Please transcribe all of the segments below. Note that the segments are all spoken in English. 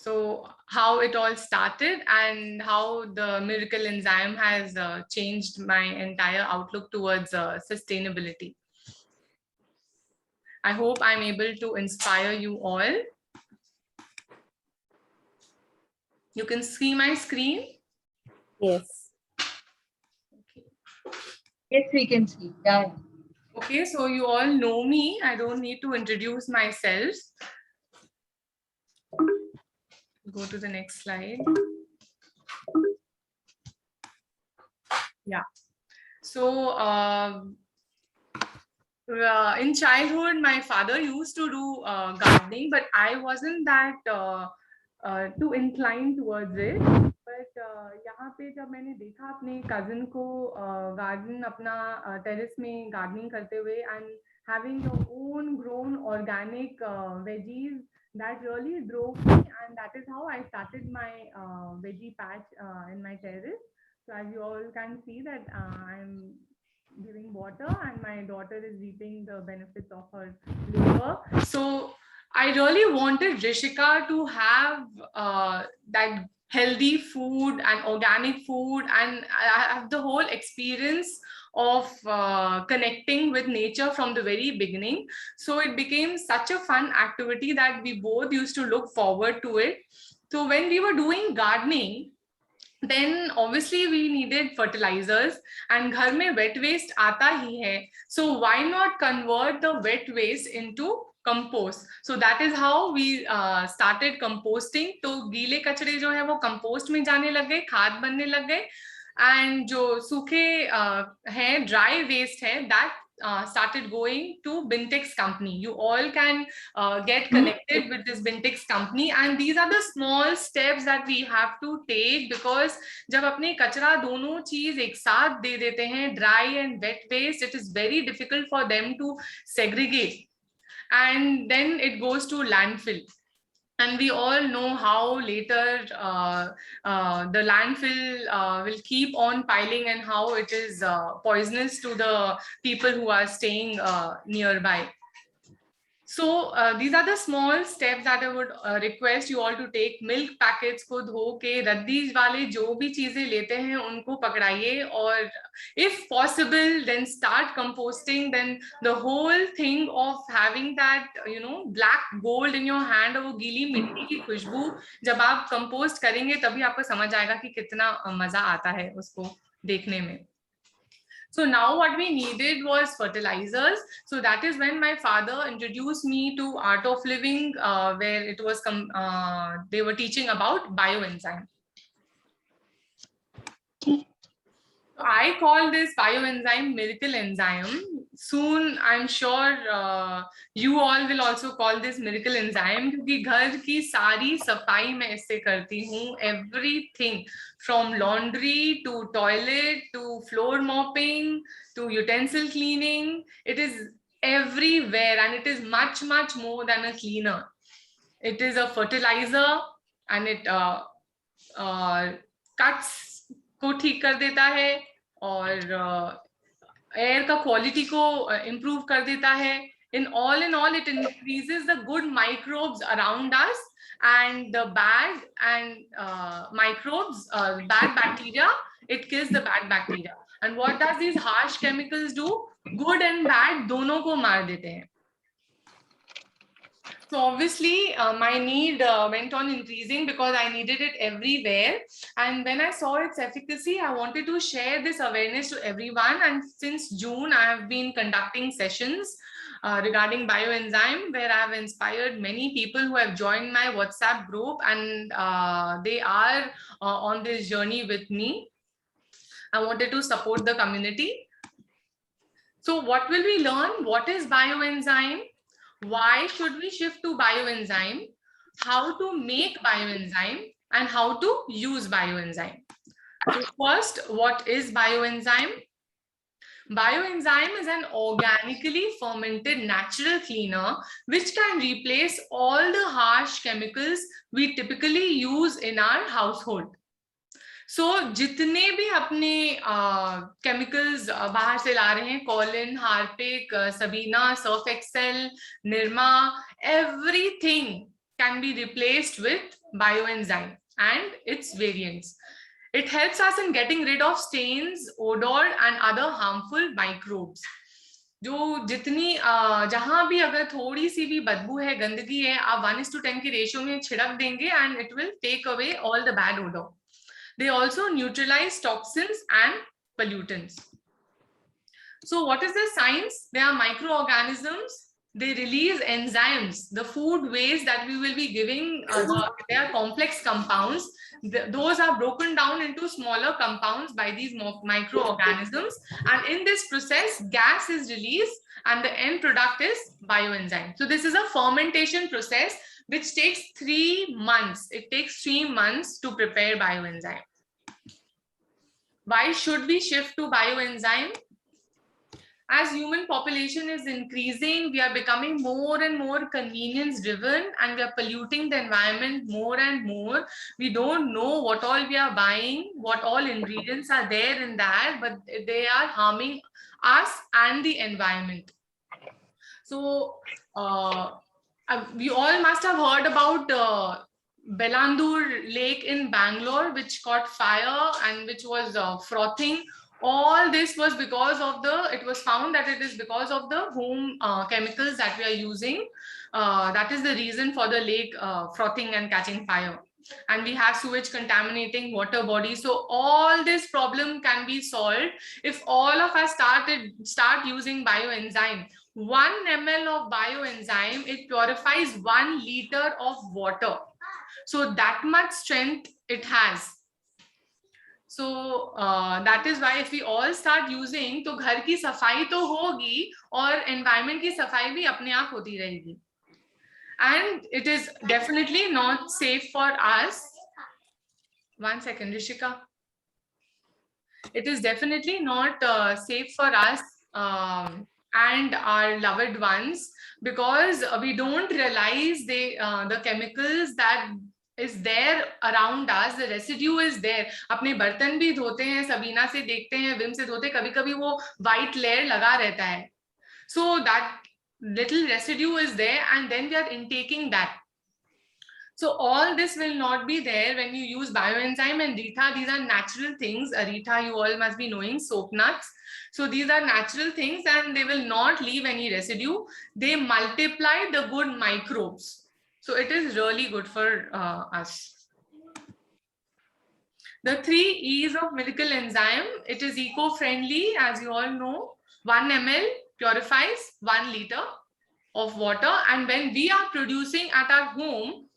So how it all started and how the miracle enzyme has changed my entire outlook towards sustainability. I hope I'm able to inspire you all. You can see my screen? Yes. Okay. Yes, we can see. Yeah. Okay, so you all know me. I don't need to introduce myself. Go to the next slide. Yeah. So in childhood, my father used to do gardening, but I wasn't that too inclined towards it. But यहाँ पे जब मैंने देखा अपने cousin को garden अपना terrace में gardening करते हुए and having your own grown organic veggies, that really drove me, and that is how I started my veggie patch in my terrace. So as you all can see that I'm giving water and my daughter is reaping the benefits of her labor. So I really wanted Rishika to have that healthy food and organic food, and I have the whole experience of connecting with nature from the very beginning. So it became such a fun activity that we both used to look forward to it. So when we were doing gardening, then obviously we needed fertilizers, and घर में wet waste आता ही है, so why not convert the wet waste into compost? So that is how we started composting. तो गीले कचरे जो है वो compost में जाने लग गए, खाद बनने लग गए, and जो सूखे हैं dry waste है that started going to Bintex company. You all can get connected with this Bintex company, and these are the small steps that we have to take, because जब अपने कचरा दोनों चीज एक साथ दे देते हैं, dry and wet waste, it is very difficult for them to segregate, and then it goes to landfill. And we all know how later the landfill will keep on piling, and how it is poisonous to the people who are staying nearby. So these are the small steps that I would request you all to take. Milk packets को धो के रद्दी वाले जो भी चीजें लेते हैं उनको पकड़ाइए, और if possible then start composting. Then the whole thing of having that black gold in your hand, और वो गीली मिट्टी की खुशबू जब आप कंपोस्ट करेंगे तभी आपको समझ आएगा कि कितना मजा आता है उसको देखने में. So now what we needed was fertilizers. So that is when my father introduced me to Art of Living, where it was they were teaching about bioenzyme. I call this bioenzyme miracle enzyme. Soon I'm sure you all will also call this miracle enzyme, क्योंकि घर की सारी सफाई मैं इससे करती हूँ. Everything from laundry to toilet to floor mopping to utensil cleaning, it is everywhere, and it is much more than a cleaner. It is a fertilizer, and it cuts को ठीक कर देता है, और एयर का क्वालिटी को improve कर देता है. In all, it increases the good microbes around us, and the bad and microbes, bad bacteria, it kills the bad bacteria. And what does these harsh chemicals do? Good and bad दोनों को मार देते हैं. So obviously my need went on increasing because I needed it everywhere. And when I saw its efficacy, I wanted to share this awareness to everyone. And since June, I have been conducting sessions regarding bioenzyme, where I have inspired many people who have joined my WhatsApp group, and they are on this journey with me. I wanted to support the community. So what will we learn? What is bioenzyme? Why should we shift to bioenzyme? How to make bioenzyme, and how to use bioenzyme. So first, what is bioenzyme? Bioenzyme is an organically fermented natural cleaner which can replace all the harsh chemicals we typically use in our household. So जितने भी अपने chemicals बाहर से ला रहे हैं, Colin, Harpic, Sabena, Surf Excel, Nirma, everything can be replaced with bioenzyme and its variants. It helps us in getting rid of stains, odor and other harmful microbes. जो जितनी जहां भी अगर थोड़ी सी भी बदबू है, गंदगी है, आप 1:10 की रेशियो में छिड़क देंगे and it will take away all the bad odor. They also neutralize toxins and pollutants. So what is the science? They are microorganisms. They release enzymes. The food waste that we will be giving, they are complex compounds. Those are broken down into smaller compounds by these microorganisms. And in this process, gas is released and the end product is bioenzyme. So this is a fermentation process which takes 3 months. It takes 3 months to prepare bioenzyme. Why should we shift to bioenzyme? As human population is increasing, we are becoming more and more convenience driven and we are polluting the environment more and more. We don't know what all we are buying, what all ingredients are there in that, but they are harming us and the environment. So we all must have heard about Belandur Lake in Bangalore, which caught fire and which was frothing. All this was because of it was found that it is because of the home chemicals that we are using. That is the reason for the lake frothing and catching fire. And we have sewage contaminating water bodies. So all this problem can be solved if all of us start using bioenzyme. 1 ml of bioenzyme, it purifies 1 liter of water. So that much strength it has. So that is why if we all start using, तो घर की सफाई तो होगी और environment की सफाई भी अपने आप होती रहेगी. And it is definitely not safe for us. 1 second, Rishika. It is definitely not safe for us and our loved ones because we don't realize the chemicals that is there around us, the residue is there. अपने बर्तन भी धोते हैं, सबीना से देखते हैं, Vim से धोते, कभी-कभी वो white layer लगा रहता है. So that little residue is there and then we are intaking that. So all this will not be there when you use bioenzyme and Rita. These are natural things. Rita, you all must be knowing soap nuts. So these are natural things and they will not leave any residue. They multiply the good microbes. So it is really good for us. The 3 E's of miracle enzyme, it is eco-friendly, as you all know. 1 ml purifies 1 liter of water. And when we are producing at our home,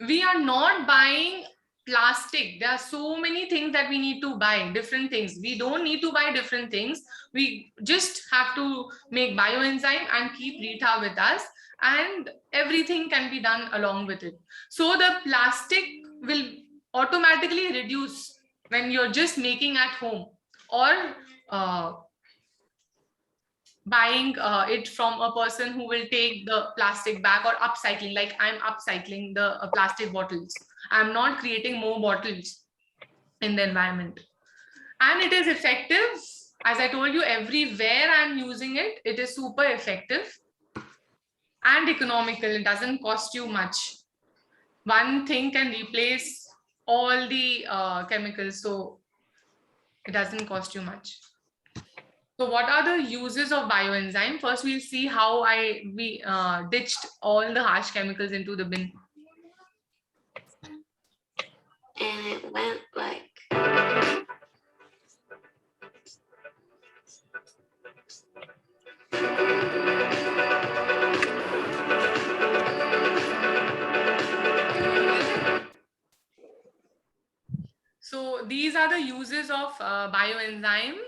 we are not buying plastic. There are so many things that we need to buy, different things. We don't need to buy different things. We just have to make bioenzyme and keep Rita with us. And everything can be done along with it. So the plastic will automatically reduce when you're just making at home or buying it from a person who will take the plastic back or upcycling, like I'm upcycling the plastic bottles. I'm not creating more bottles in the environment. And it is effective. As I told you, everywhere I'm using it, it is super effective and economical. It doesn't cost you much. One thing can replace all the chemicals, so it doesn't cost you much. So what are the uses of bioenzyme? First, we'll see how we ditched all the harsh chemicals into the bin. And it went like... So these are the uses of bioenzyme.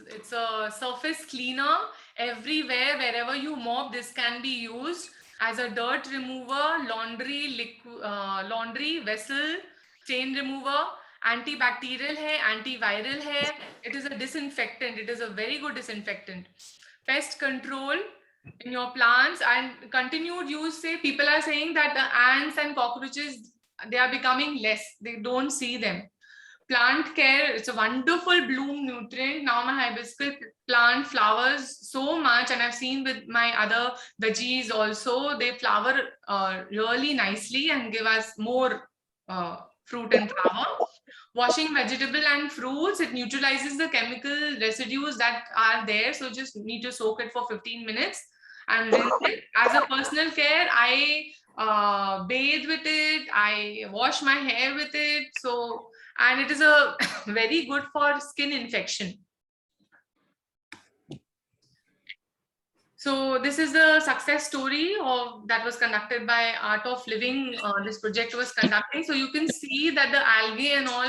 It's a surface cleaner. Everywhere, wherever you mop, this can be used as a dirt remover, laundry vessel, stain remover, antibacterial hai, antiviral hai. It is a disinfectant. It is a very good disinfectant. Pest control in your plants and continued use. Say people are saying that the ants and cockroaches, they are becoming less. They don't see them. Plant care, it's a wonderful bloom nutrient. Now my hibiscus plant flowers so much, and I've seen with my other veggies also, they flower really nicely and give us more fruit and flower. Washing vegetable and fruits, it neutralizes the chemical residues that are there. So just need to soak it for 15 minutes and rinse it. As a personal care, I bathe with it. I wash my hair with it. So, and it is a very good for skin infection. So this is the success story of that was conducted by Art of Living. This project was conducting. So you can see that the algae and all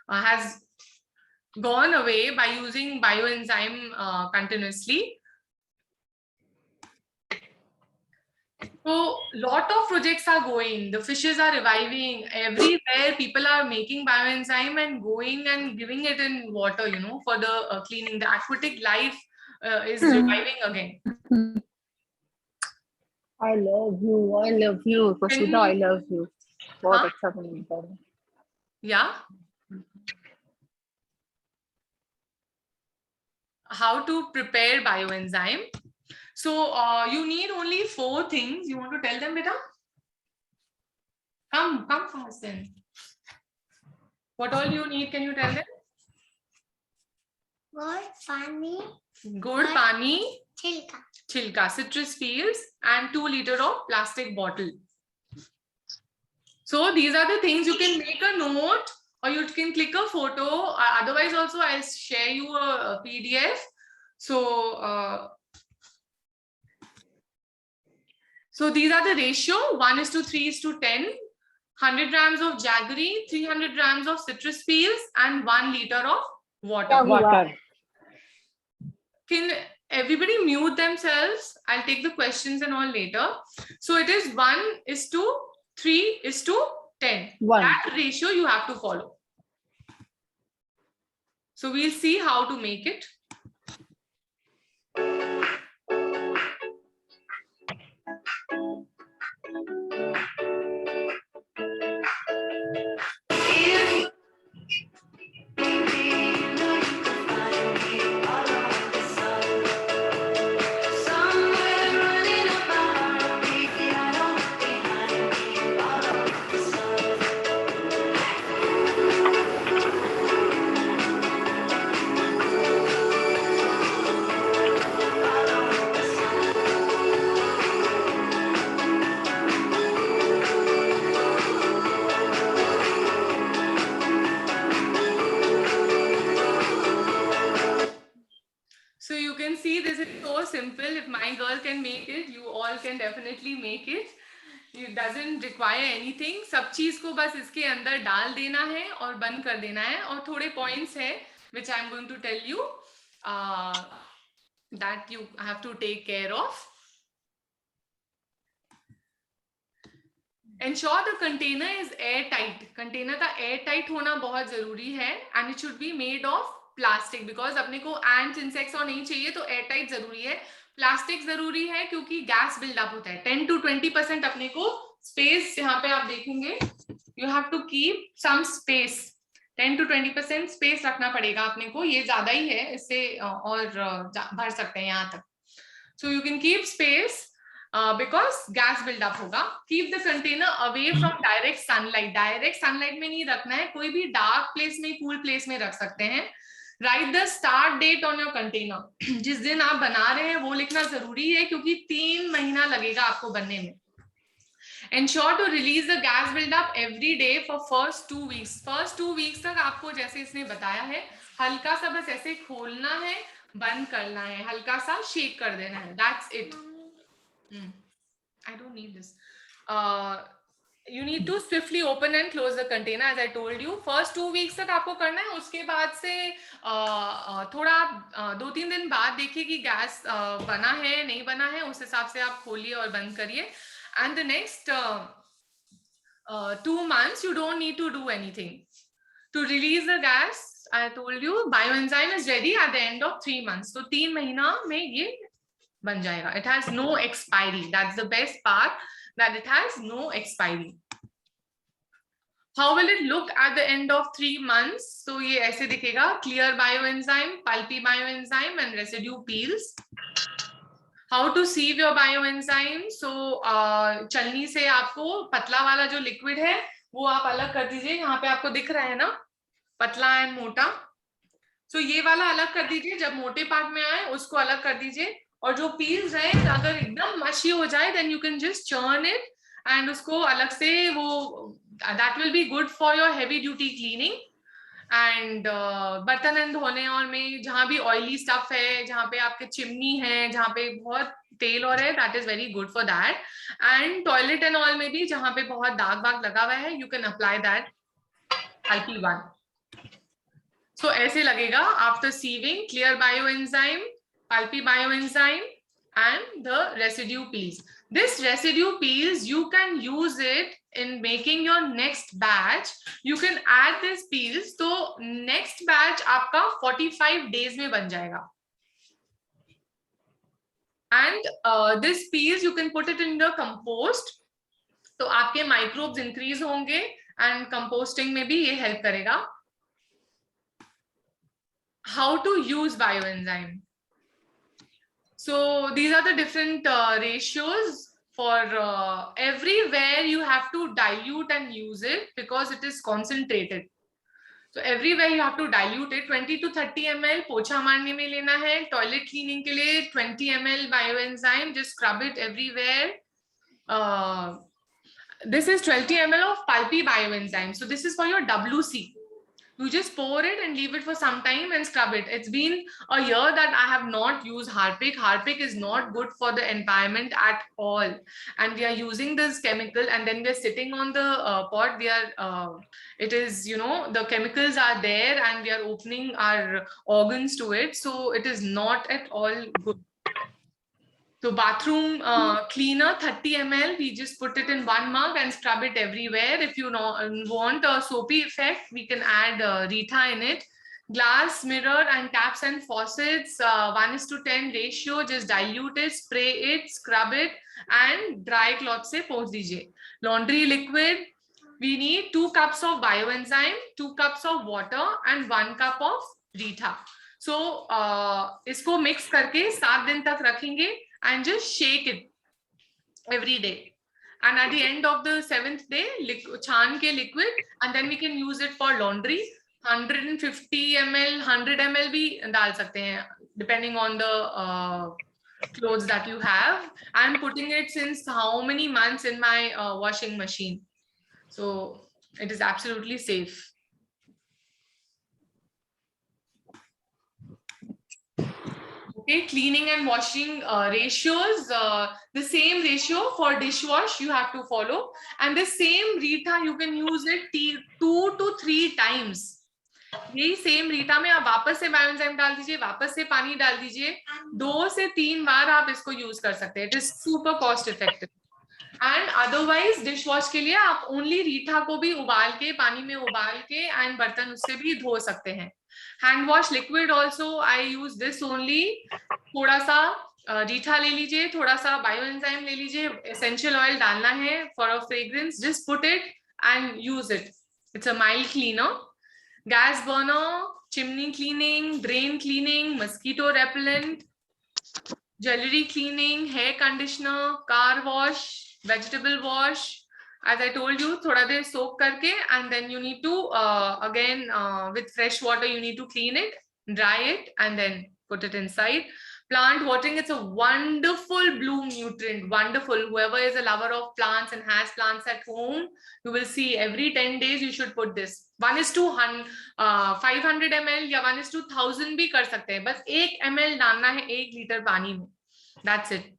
has gone away by using bioenzyme continuously. So lot of projects are going. The fishes are reviving everywhere. People are making bioenzyme and going and giving it in water, you know, for the cleaning. The aquatic life is reviving again. I love you, Vasudha, I love you. बहुत अच्छा बनता है. Yeah. How to prepare bioenzyme. So you need only 4 things. You want to tell them, beta? Come fast then. What all you need? Can you tell them? Good pani, chilka, citrus peels, and 2 liters of plastic bottle. So these are the things. You can make a note or you can click a photo. Otherwise also I'll share you a PDF. So so these are the ratio: 1:3:10. 100 grams of jaggery, 300 grams of citrus peels, and 1 liter of water. Water. Can everybody mute themselves? I'll take the questions and all later. So it is 1:3:10. 1. That ratio you have to follow. So we'll see how to make it. So you can see this is so simple. If my girl can make it, you all can definitely make it. It doesn't require anything. सब चीज को बस इसके अंदर डाल देना है और बंद कर देना है. और थोड़े points है which I'm going to tell you that you have to take care of. Ensure the container is airtight. Container का airtight होना बहुत जरूरी है and it should be made of plastic because अपने को ants, insects और नहीं चाहिए तो airtight जरूरी है. Plastic जरूरी है क्योंकि gas build up होता है. 10 to 20% अपने को space यहाँ पे आप देखेंगे. You have to keep some space. 10 to 20% space रखना पड़ेगा अपने को. ये ज़्यादा ही है. इससे और भर सकते हैं यहाँ तक. So you can keep space. Because gas build up होगा. Keep the container away from direct sunlight. Direct sunlight में नहीं रखना है. कोई भी dark place में, cool place में रख सकते हैं. Write the start date on your container. जिस दिन आप बना रहे हैं वो लिखना जरूरी है क्योंकि 3 महीना लगेगा आपको बनने में. Ensure to release the gas build up every day for first 2 weeks. First 2 weeks तक आपको जैसे इसने बताया है हल्का सा बस ऐसे खोलना है, बंद करना है, हल्का सा शेक कर देना है. That's it. I don't need this. You need to swiftly open and close the container as I told you. First 2 weeks तक आपको करना है. उसके बाद से थोड़ा 2-3 दिन बाद देखिए कि गैस बना है नहीं बना है. उस हिसाब से आप खोलिए और बंद करिए. And the next 2 months you don't need to do anything. To release the gas, I told you bioenzyme is ready at the end of 3 months. So 3 महीना में ये बन जाएगा. It has no expiry. That's the best part, that it has no expiry. How will it look at the end of 3 months? So ये ऐसे दिखेगा. Clear bioenzyme, pulpy bioenzyme and residue peels. How to sieve your bioenzyme. So छलनी से आपको पतला वाला जो liquid है वो आप अलग कर दीजिए. यहाँ पे आपको दिख रहा है ना, पतला एंड मोटा. सो ये वाला अलग कर दीजिए. जब मोटे पार्ट में आए उसको अलग कर दीजिए. और जो पील्स है अगर एकदम मशी हो जाए then you can just churn it and उसको अलग से वो that will be good for your heavy duty cleaning. And बर्तन एंड धोने और में जहां भी ऑयली स्टफ है, जहां पे आपके चिमनी है, जहां पे बहुत तेल और है, that is very good for that. And toilet and oil में भी जहां पे बहुत दाग वाग लगा हुआ है, you can apply that LP1. So ऐसे लगेगा after sieving clear bioenzyme, pulpy bioenzyme and the residue peels. This residue peels you can use it in making your next batch. You can add this peels, तो next batch आपका 45 days में बन जाएगा. And this peels you can put it in the compost. तो आपके microbes increase होंगे and composting में भी ये help करेगा. How to use bioenzyme. So these are the different ratios for everywhere you have to dilute and use it because it is concentrated. So everywhere you have to dilute it. 20 to 30 ml पोछा मारने में लेना है. Toilet cleaning के लिए 20 ml bioenzyme, just scrub it everywhere. This is 20 ml of pulpy bioenzyme. So this is for your WC. You just pour it and leave it for some time and scrub it. It's been a year that I have not used Harpic. Harpic is not good for the environment at all. And we are using this chemical and then we're sitting on the pot. We are, it is, you know, the chemicals are there and we are opening our organs to it. So it is not at all good. So bathroom cleaner 30 ml, we just put it in one mug and scrub it everywhere. If you want a soapy effect, we can add Rita in it. Glass, mirror and taps and faucets, 1:10 ratio, just dilute it, spray it, scrub it and dry cloth se पोंछ दीजिए. Laundry liquid, we need 2 cups of bioenzyme, 2 cups of water and 1 cup of Rita. So इसको mix करके 7 दिन तक रखेंगे and just shake it every day. And at the end of the 7th day, छान के liquid and then we can use it for laundry. 150 ml, 100 ml भी डाल सकते हैं depending on the clothes that you have. I'm putting it since how many months in my washing machine. So it is absolutely safe. Okay, cleaning and washing ratios, the same ratio for dishwash you have to follow, and the same Rita you can use it 2 to 3 times. यही same Rita में आप वापस से bioenzyme डाल दीजिए, वापस से पानी डाल दीजिए, 2 से 3 बार आप इसको यूज कर सकते हैं. It is super cost effective. And otherwise dish wash के लिए आप ओनली रीठा को भी उबाल के, पानी में उबाल के एंड बर्तन उससे भी धो सकते हैं. Hand wash liquid also I use this only. थोड़ा सा रीठा ले लीजिए, थोड़ा सा बायोएंजाइम ले लीजिए, एसेंशियल ऑयल डालना है for a fragrance, just put it and use it. It's a mild cleaner. Gas burner, chimney cleaning, drain cleaning, mosquito repellent, jewelry cleaning, hair conditioner, car wash, vegetable wash. As I told you, thoda der soak karke and then you need to again with fresh water you need to clean it, dry it and then put it inside. Plant watering, it's a wonderful bloom nutrient, wonderful. Whoever is a lover of plants and has plants at home, you will see every 10 days you should put this. 1:500 ml या 1:1000 भी कर सकते हैं. बस 1 ml डालना है 1 litre पानी में. That's it.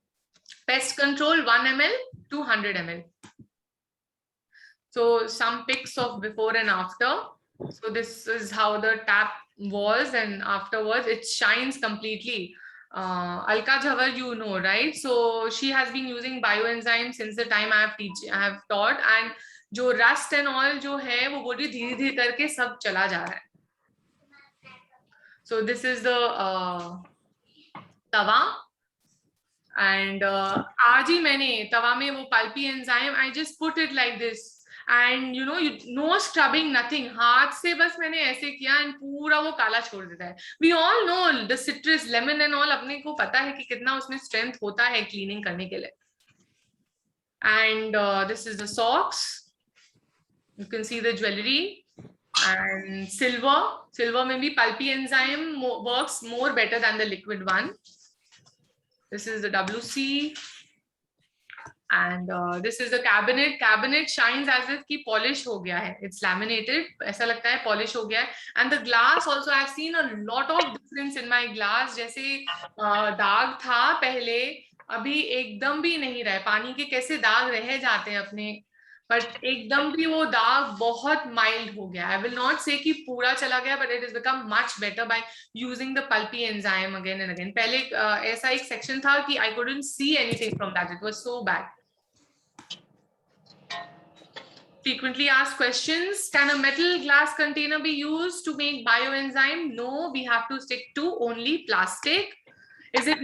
Pest control 1 ml to 100 ml. So some pics of before and after. So this is how the tap was and afterwards it shines completely. Alka Jhawar, you know, right? So she has been using bioenzyme since the time I have taught, and जो rust and all जो है वो बोल रही धीरे धीरे करके सब चला जा रहा है. So this is the Tawa and आज ही मैंने तवा में वो pulpy enzyme I just put it like this and you know no scrubbing nothing, हाथ से बस मैंने ऐसे किया एंड पूरा वो काला छोड़ देता है. We all know the citrus lemon and all, अपने को पता है कि कितना उसमें स्ट्रेंथ होता है क्लीनिंग करने के लिए. And this is the socks, you can see the jewelry. And silver में भी pulpy enzyme works more better than the liquid one. This is the WC. And this is the cabinet shines as if ki polish ho gaya hai, it's laminated, aisa lagta hai polish ho gaya hai. And the glass also, I've seen a lot of difference in my glass. जैसे दाग था पहले, अभी एकदम भी नहीं रहे. पानी के कैसे दाग रह जाते हैं अपने, बट एकदम भी वो दाग बहुत माइल्ड हो गया. आई विल नॉट से कि पूरा चला गया, but it is become much better by using the pulpy enzyme again and again. पहले ऐसा एक सेक्शन था कि I couldn't see anything from that, it was so bad. Frequently asked questions: can a metal glass container be used to make bioenzyme? No, we have to stick to only plastic. Is it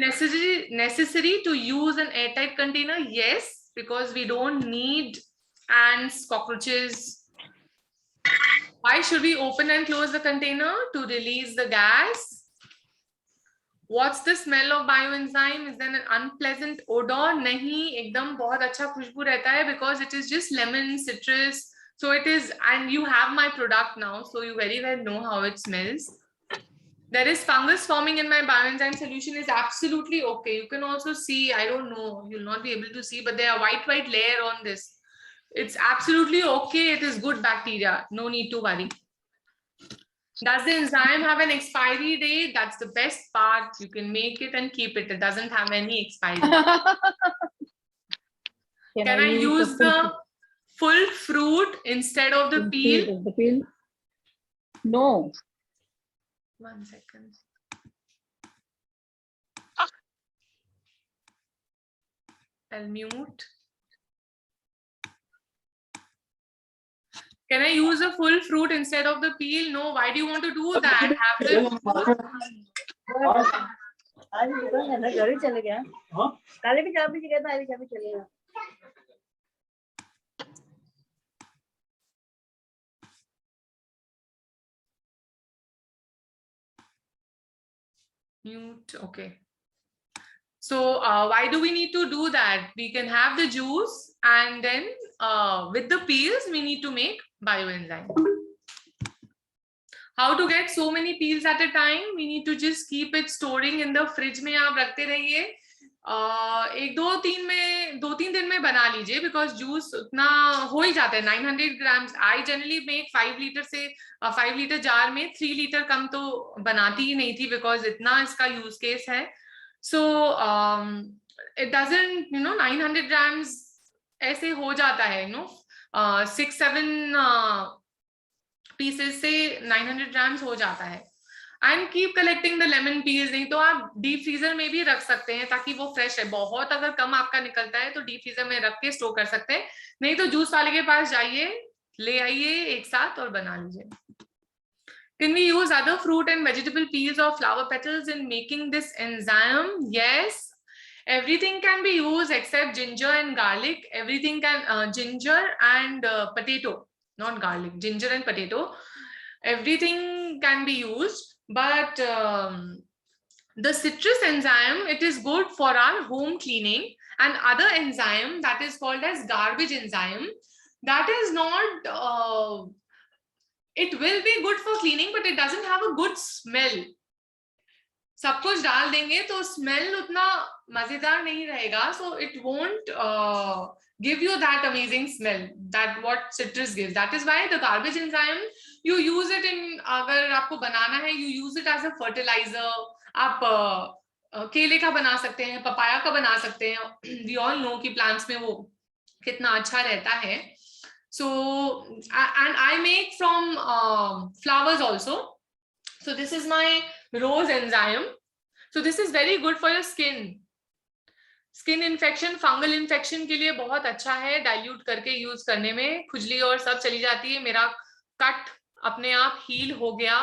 necessary to use an airtight container? Yes, because we don't need ants, cockroaches. Why should we open and close the container? To release the gas. What's the smell of bioenzyme? Is there an unpleasant odor? नहीं, एकदम बहुत अच्छा खुशबू रहता है, because it is just lemon, citrus. So it is, and you have my product now, so you very well know how it smells. There is fungus forming in my bioenzyme solution, is absolutely okay. You can also see, I don't know, you'll not be able to see, but there are white layer on this. It's absolutely okay. It is good bacteria. No need to worry. Does the enzyme have an expiry date? That's the best part. You can make it and keep it. It doesn't have any expiry. Can I use the full fruit instead of the peel? The peel? No. 1 second. I'll mute. Can I use a full fruit instead of the peel? No. Why do you want to do that? Have the आज दुकान है ना, घर ही चले गया. काले भी चाबी गया था, आज चाबी चले गया. mute. Okay. So why do we need to do that? We can have the juice, and then with the peels we need to make bioenzyme. How to get so many peels at a time? We need to just keep it storing in the fridge में आप रखते रहिए. एक दो तीन दिन में बना लीजिए, because जूस उतना हो ही जाता है. 900 grams. I generally make 5 litre से 5 लीटर जार में 3 लीटर कम तो बनाती ही नहीं थी, because इतना इसका यूज केस है. So it doesn't, 900 grams ऐसे हो जाता है, 6-7 पीसेस से 900 grams हो जाता है. And keep collecting the lemon peels. नहीं तो आप डीप फ्रीजर में भी रख सकते हैं, ताकि वो फ्रेश है. बहुत अगर कम आपका निकलता है तो डीप फ्रीजर में रख के स्टोर कर सकते हैं. नहीं तो जूस वाले के पास जाइए, ले आइए एक साथ और बना लीजिए. Can we use other fruit and vegetable peels or flower petals in making this enzyme? Yes, everything can be used except ginger and garlic. Everything can, ginger and potato, not garlic, ginger and potato. Everything can be used, but the citrus enzyme, it is good for our home cleaning. And other enzyme that is called as garbage enzyme, that is not, it will be good for cleaning, but it doesn't have a good smell. सब कुछ डाल देंगे तो smell उतना मजेदार नहीं रहेगा. So it won't give you that amazing smell that what citrus gives. That is why the garbage enzyme, you use it in, अगर आपको बनाना है, you use it as a fertilizer. आप केले का बना सकते हैं, पपाया का बना सकते हैं. We all know कि plants में वो कितना अच्छा रहता है. So and I make from flowers also. So this is my rose enzyme. So this is very good for your skin. Skin infection, fungal infection के लिए बहुत अच्छा है. डाइल्यूट करके यूज करने में खुजली और सब चली जाती है. मेरा कट अपने आप हील हो गया.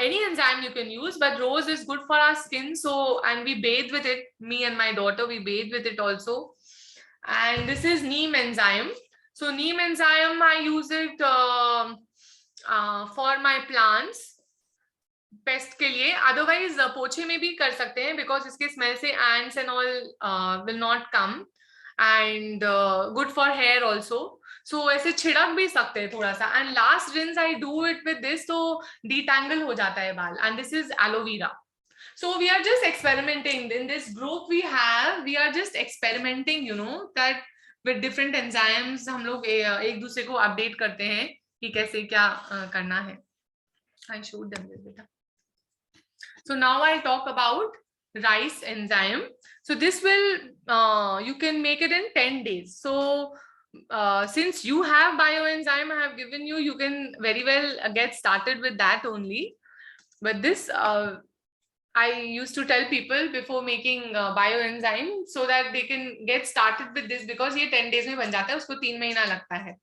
Any enzyme you can use, but rose is good for our skin. So, and we bathe with it. Me and my daughter, we bathe with it also. And this is neem enzyme. So neem enzyme, I use it for my plants, paste के लिए. Otherwise पोछे में भी कर सकते हैं because इसके smell से ends and all will not come, and good for hair also. So ऐसे छिड़क भी सकते हैं थोड़ा सा. And last rinse I do it with this, तो डिटैंगल हो जाता है बाल. And this is aloe vera. So we are just experimenting in this group we have. We are just experimenting, you know, that with different enzymes हम लोग एक दूसरे को अपडेट करते हैं कि कैसे क्या करना है. I showed them this beta. So now I'll talk about rice enzyme. So this will you can make it in 10 days. So since you have bioenzyme I have given you, you can very well get started with that only. But this I used to tell people before making bioenzyme so that they can get started with this, because ये 10 days में बन जाता है, उसको 3 महीना लगता है.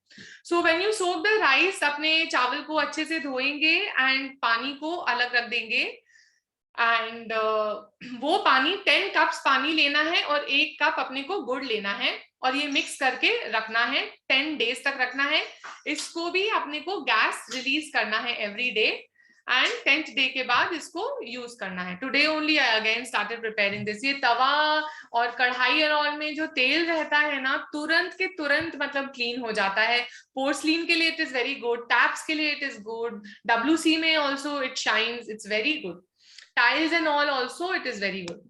So when you soak the rice, अपने चावल को अच्छे से धोएंगे and पानी को अलग रख देंगे. And वो पानी 10 cups पानी लेना है और 1 cup अपने को गुड़ लेना है और ये मिक्स करके रखना है. 10 days तक रखना है. इसको भी अपने को गैस रिलीज करना है every day. And 10th day के बाद इसको यूज करना है. Today only I again started preparing this. ये तवा और कढ़ाई और ऑयल में जो तेल रहता है ना, तुरंत के तुरंत मतलब क्लीन हो जाता है. पोर्सलिन के लिए it is very good, taps के लिए इट इज गुड, WC में also it shines, it's very good. Tiles and all also it is very good.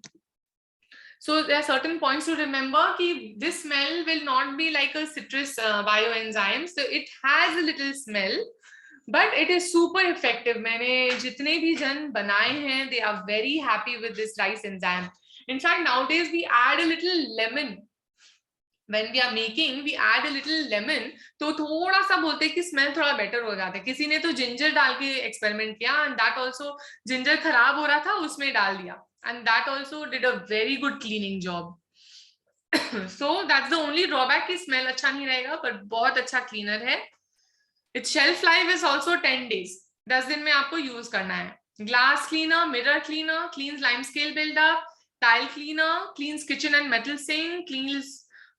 So there are certain points to remember कि this smell will not be like a citrus bioenzyme. So it has a little smell. But it is super effective. मैंने जितने भी जन बनाए हैं, they are very happy with this rice enzyme. In fact, nowadays we add a little lemon. When we are making, we add a little lemon. तो थोड़ा सा बोलते हैं कि स्मेल थोड़ा बेटर हो जाता है. किसी ने तो जिंजर डाल के एक्सपेरिमेंट किया, and that also जिंजर खराब हो रहा था, उसमें डाल दिया, and that also did a very good cleaning job. So that's the only drawback कि स्मेल अच्छा नहीं रहेगा, but बहुत अच्छा क्लीनर है. Its shelf life is also 10 days. 10 दिन में आपको यूज करना है. Glass cleaner, mirror cleaner, cleans limescale buildup. Tile cleaner, cleans kitchen and metal sink, cleans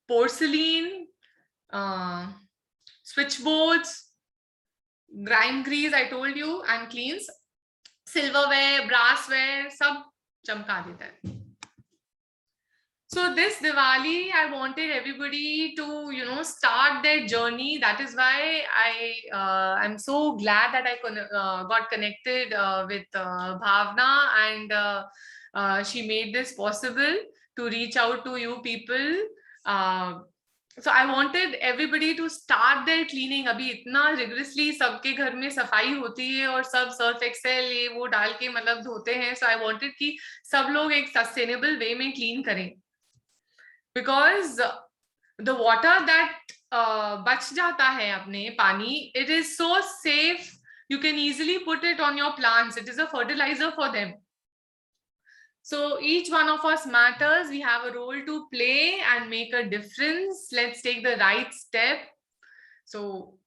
porcelain, switchboards, grime grease I told you, and cleans silverware, brassware, सब चमका देता है. So this Diwali, I wanted everybody to, you know, start their journey. That is why I'm so glad that I got connected with Bhavna, and she made this possible to reach out to you people. So I wanted everybody to start their cleaning. अभी इतना rigorously सबके घर में सफाई होती है और सब सर्फ एक्सेल ये वो डाल के मतलब धोते हैं. So I wanted कि सब लोग एक sustainable way में clean करें. Because the water that बच जाता है अपने पानी, it is so safe. You can easily put it on your plants. It is a fertilizer for them. So each one of us matters. We have a role to play and make a difference. Let's take the right step. So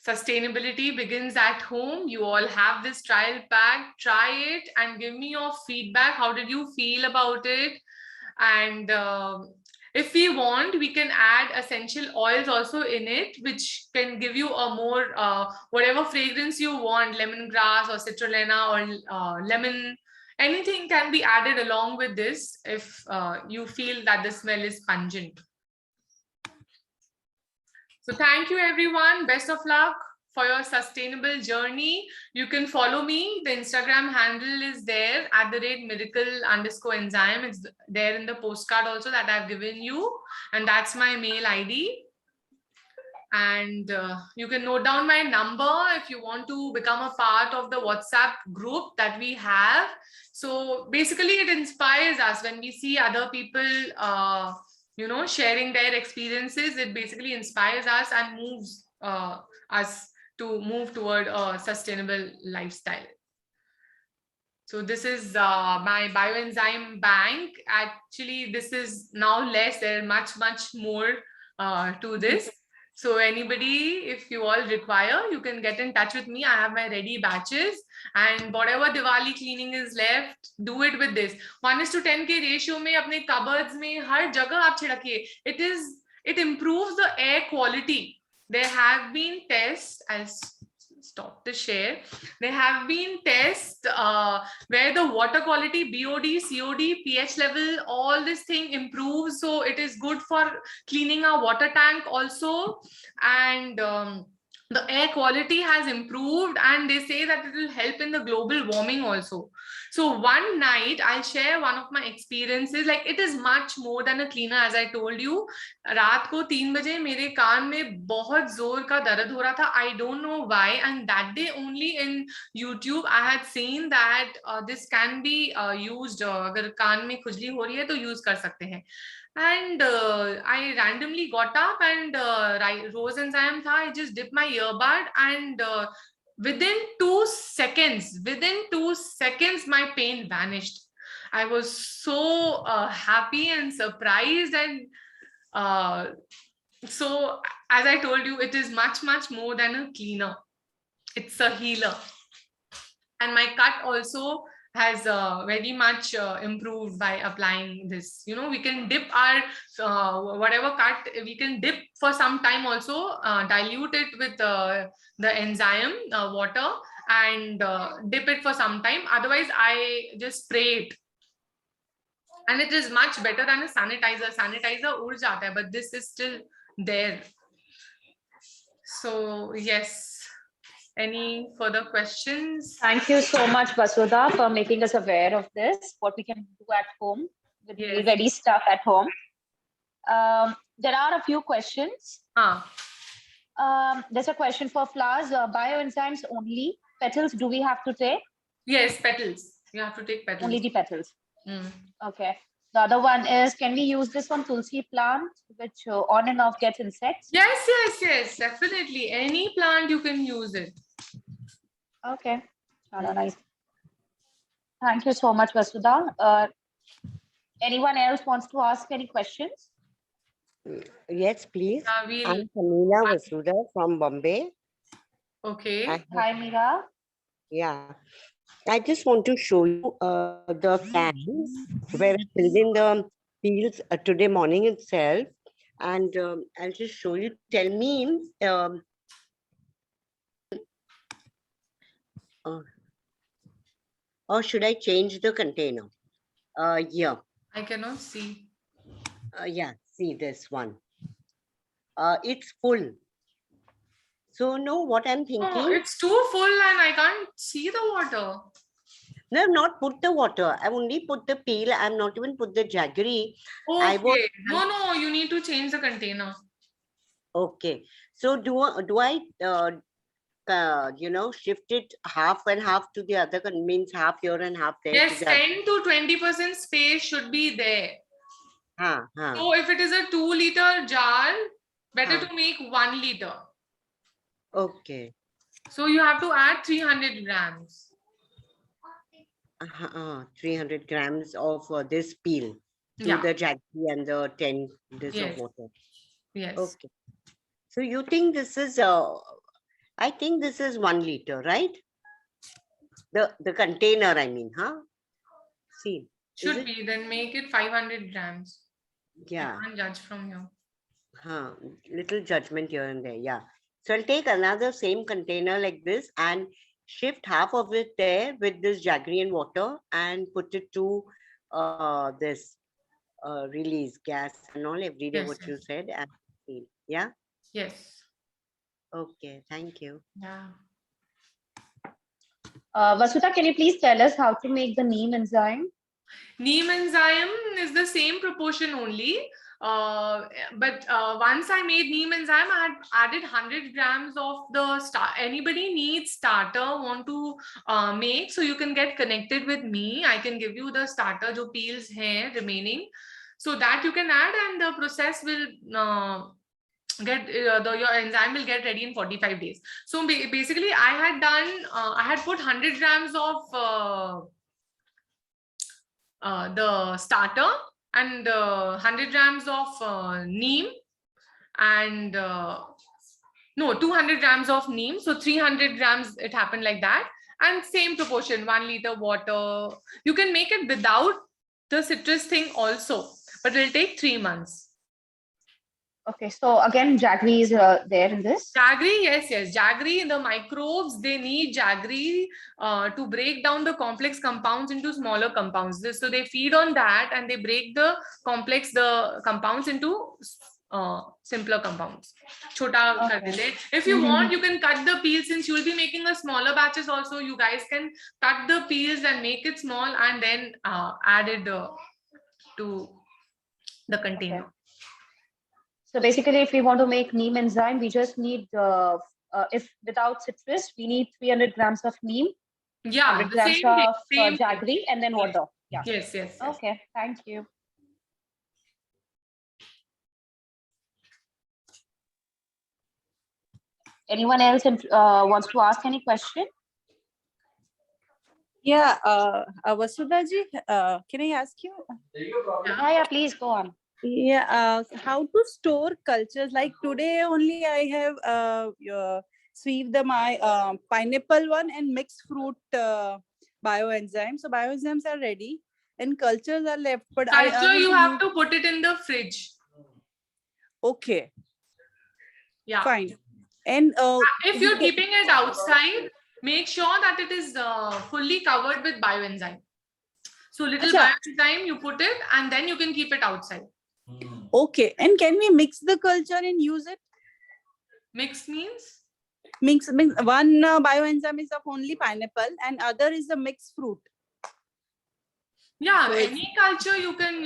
sustainability begins at home. You all have this trial pack. Try it and give me your feedback. How did you feel about it? And if we want, we can add essential oils also in it, which can give you a more whatever fragrance you want, lemongrass or citrulina or lemon. Anything can be added along with this if you feel that the smell is pungent. So thank you everyone. Best of luck for your sustainable journey. You can follow me. The Instagram handle is there @miracle_enzyme. It's there in the postcard also that I've given you. And that's my mail ID. And you can note down my number if you want to become a part of the WhatsApp group that we have. So basically it inspires us when we see other people, you know, sharing their experiences. It basically inspires us and moves us to move toward a sustainable lifestyle. So this is my bioenzyme bank. Actually, this is now less. There's much more to this. So anybody, if you all require, you can get in touch with me. I have my ready batches, and whatever Diwali cleaning is left, do it with this. 1:10 के ratio में अपने cupboards में हर जगह आप छिड़किए. It improves the air quality. there have been tests. I'll stop the share. There have been tests where the water quality, BOD, COD, pH level, all this thing improves. So it is good for cleaning our water tank also. And the air quality has improved, and they say that it will help in the global warming also. So one night, I'll share one of my experiences. Like, it is much more than a cleaner, as I told you. रात को 3 बजे मेरे कान में बहुत जोर का दर्द हो रहा था. I don't know why. And that day only in YouTube I had seen that this can be used. अगर कान में खुजली हो रही है तो use कर सकते हैं. And I randomly got up and Rose Enzyme tha. I just dipped my earbud and within 2 seconds, my pain vanished. I was so happy and surprised. And so, as I told you, it is much more than a cleaner. It's a healer. And my cut also has very much improved by applying this. You know, we can dip our whatever cut, we can dip for some time also, dilute it with the enzyme water and dip it for some time. Otherwise, I just spray it. And it is much better than a sanitizer. Sanitizer उड़ जाता है, but this is still there. So yes. Any further questions? Thank you so much, Vasudha, for making us aware of this, what we can do at home with the ready stuff at home. There are a few questions. There's a question for flowers. Bioenzymes only. Petals, do we have to take? Yes, petals. You have to take petals. Only the petals. Okay. The other one is, can we use this on Tulsi plant, which on and off gets insects? Yes, definitely. Any plant you can use it. Okay. Nice. Thank you so much, Vasudha. Anyone else wants to ask any questions? Yes, please. I'm Samina Vasudha from Bombay. Okay. Hi, Meera. Yeah. I just want to show you the cans where I filled in the peels today morning itself. And I'll just show you. Tell me, or should I change the container? Yeah. I cannot see. Yeah, see this one. It's full. So, no, what I'm thinking. Oh, it's too full and I can't see the water. No, I've not put the water. I've only put the peel. I've not even put the jaggery. Okay. No, you need to change the container. Okay. So do I shift it half and half to the other, means half here and half there? Yes, 10 to 20% space should be there. So if it is a 2-liter jar, better to make 1 liter. Okay. So you have to add 300 grams. 300 grams of this peel to the jaggery and the 10 this of water. Yes. Okay. So you think this is I think this is 1 liter, right? The container, I mean, See. Should be, then make it 500 grams. Yeah. I can't judge from here. Little judgment here and there, yeah. So I'll take another same container like this and shift half of it there with this jaggery and water and put it to this release gas and all every day, what you said. And yeah? Yes. Okay, thank you. Yeah. Vasudha, can you please tell us how to make the neem enzyme? Neem enzyme is the same proportion only. But once I made neem enzyme, I had added 100 grams of the anybody needs starter, want to make, so you can get connected with me. I can give you the starter, jo peels hair remaining, so that you can add, and the process will your enzyme will get ready in 45 days. So basically, I had done, I had put 100 grams of the starter and 100 grams of neem and 200 grams of neem. So 300 grams, it happened like that. And same proportion, 1 liter water. You can make it without the citrus thing also, but it'll take 3 months. Okay, so again, jaggery is there in this. Jaggery, yes. Jaggery, the microbes, they need jaggery to break down the complex compounds into smaller compounds. So they feed on that and they break the compounds into simpler compounds. Chota kar dete. If you want, you can cut the peel. Since you will be making a smaller batches also, you guys can cut the peels and make it small and then add it to the container. Okay. So basically, if we want to make neem enzyme, we just need, if without citrus, we need 300 grams of neem, Yeah, 100 the grams same thing, of same thing. jaggery, and then water. Yeah. Yes. Okay, thank you. Anyone else wants to ask any question? Yeah, Vasudha ji, can I ask you? Yeah, please go on. Yeah, how to store cultures? Like today only I have sieved my pineapple one and mixed fruit bioenzymes. So bioenzymes are ready and cultures are left. But Culture, you have to put it in the fridge. Okay. Yeah. Fine. And if you're keeping it outside, make sure that it is fully covered with bioenzyme. So little bioenzyme, you put it and then you can keep it outside. Okay. And can we mix the culture and use it? Mix means? Mix one bioenzyme is of only pineapple and other is a mixed fruit. Yeah, so any culture you can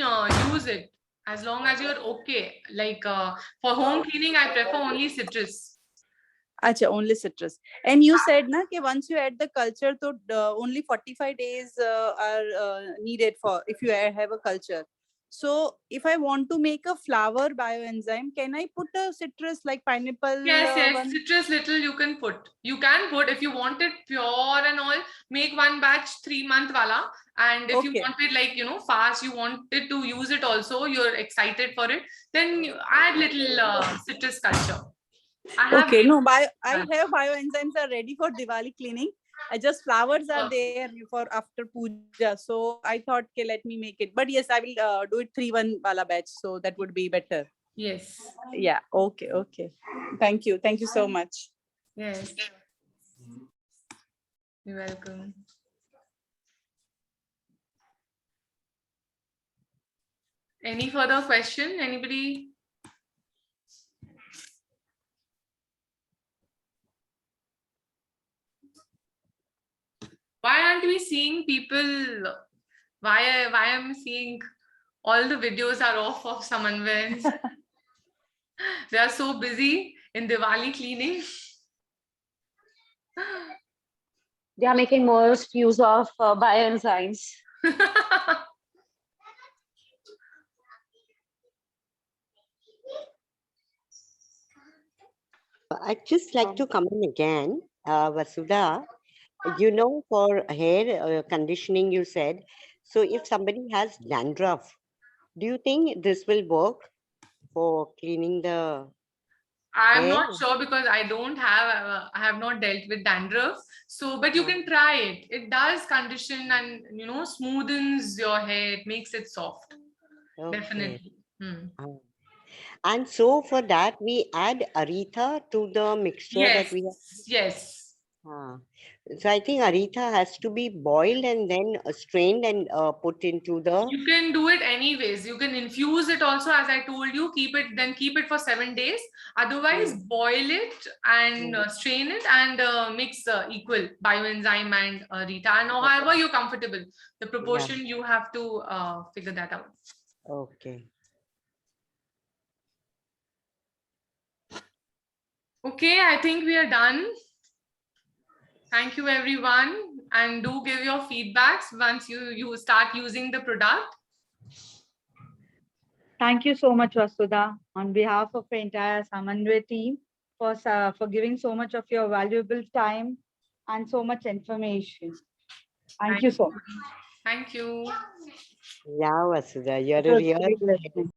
use it as long as you're okay. Like for home cleaning, I prefer only citrus. Acha, only citrus. And you said na कि once you add the culture, so only 45 days are needed for if you have a culture. So if I want to make a flower bioenzyme, can I put a citrus like pineapple? Yes, citrus little you can put. You can put if you want it pure and all. Make one batch 3-month wala, and if you want it like fast, you want it to use it also. You're excited for it. Then you add little citrus culture. I have bioenzymes are ready for Diwali cleaning. I just flowers are there for after puja. So I thought, okay, let me make it. But yes, I will do it 3-1 wala batch. So that would be better. Yes. Yeah. Okay. Thank you. Thank you so much. Yes. You're welcome. Any further question? Anybody? Why aren't we seeing people? Why I'm seeing all the videos are off of Samanvans? They are so busy in Diwali cleaning. They are making most use of bioenzymes. I'd just like to come in again, Vasudha. For hair conditioning, you said. So if somebody has dandruff, do you think this will work for cleaning the I'm hair? not sure because I have not dealt with dandruff. So, but you can try it. It does condition and smoothens your hair. It makes it soft. Okay. Definitely. And so for that we add aretha to the mixture that we have. Yes. So I think aretha has to be boiled and then strained and put into the. You can do it anyways. You can infuse it also, as I told you. Keep it for 7 days. Otherwise, boil it and strain it and mix equal bioenzyme and aretha. And however you're comfortable, the proportion you have to figure that out. Okay. Okay, I think we are done. Thank you, everyone. And do give your feedbacks once you start using the product. Thank you so much, Vasudha, on behalf of the entire Samanvay team for giving so much of your valuable time and so much information. Thank you so much. Thank you. Yeah, Vasudha, you're a real